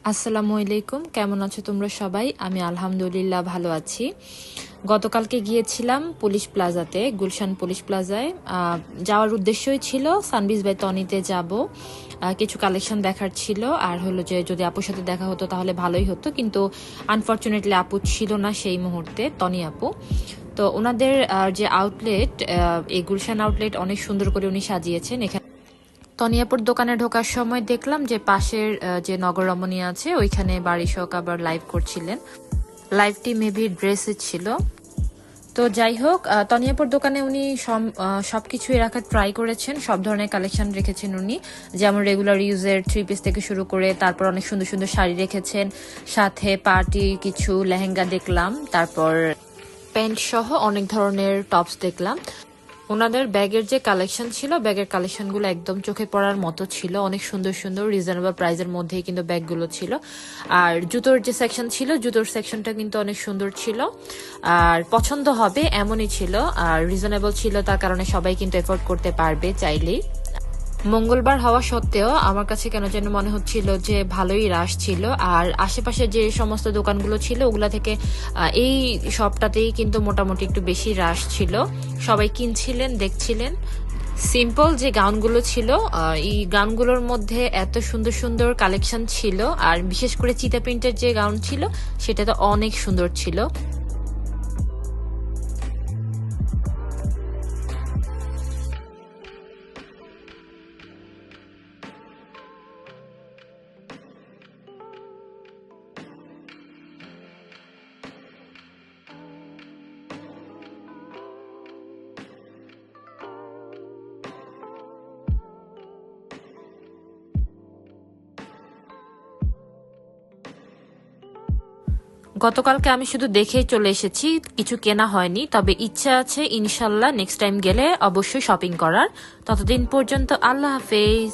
আসসালামু আলাইকুম, কেমন আছো তোমরা সবাই? আমি আলহামদুলিল্লাহ ভালো আছি। গতকালকে গিয়েছিলাম পুলিশ প্লাজাতে, গুলশান পুলিশ প্লাজায়। যাওয়ার উদ্দেশ্যই ছিল সানবিজ বাই তনিতে যাব, কিছু কালেকশন দেখার ছিল। আর হলো যে যদি আপুর সাথে দেখা হতো তাহলে ভালোই হতো, কিন্তু আনফর্চুনেটলি আপু ছিল না সেই মুহূর্তে, তনি আপু। তো ওনাদের যে আউটলেট, এই গুলশান আউটলেট অনেক সুন্দর করে উনি সাজিয়েছেন। এখানে তনিয়াপুর দোকানে ঢোকার সময় দেখলাম যে পাশের যে নগর রমণী আছে ওইখানে বাড়ি শোক আবার লাইভ করছিলেন। লাইভটি মেবি ড্রেসে ছিল। তো যাই হোক, তনিয়াপুর দোকানে উনি সবকিছুই রাখার ট্রাই করেছেন, সব ধরনের কালেকশন রেখেছেন উনি, যেমন রেগুলার ইউজের 3 পিস থেকে শুরু করে তারপর অনেক সুন্দর সুন্দর শাড়ি রেখেছেন, সাথে পার্টি কিছু লেহেঙ্গা দেখলাম, তারপর প্যান্ট সহ অনেক ধরনের টপস দেখলাম। ওনাদের ব্যাগের যে কালেকশন ছিল, ব্যাগের কালেকশনগুলো একদম চোখে পড়ার মতো ছিল, অনেক সুন্দর সুন্দর রিজনেবল প্রাইসের মধ্যেই কিন্তু ব্যাগগুলো ছিল। আর জুতোর যে সেকশন ছিল, জুতোর সেকশনটা কিন্তু অনেক সুন্দর ছিল, আর পছন্দ হবে এমনই ছিল, আর রিজনেবল ছিল, তার কারণে সবাই কিন্তু এফোর্ড করতে পারবে চাইলেই। মঙ্গলবার হওয়া সত্ত্বেও আমার কাছে কেন যেন মনে হচ্ছিল যে ভালোই রাশ ছিল। আর আশেপাশে যে সমস্ত দোকানগুলো ছিল ওগুলা থেকে এই শপটাতেই কিন্তু মোটামুটি একটু বেশি রাশ ছিল, সবাই কিনছিলেন, দেখছিলেন। সিম্পল যে গাউনগুলো ছিল, এই গাউনগুলোর মধ্যে এত সুন্দর সুন্দর কালেকশন ছিল, আর বিশেষ করে চিতা প্রিন্টের যে গাউন ছিল সেটা তো অনেক সুন্দর ছিল। গতকালকে আমি শুধু দেখেই চলে এসেছি, কিছু কেনা হয়নি, তবে ইচ্ছা আছে ইনশাল্লাহ নেক্সট টাইম গেলে অবশ্যই শপিং করার। ততদিন পর্যন্ত আল্লাহ হাফেজ।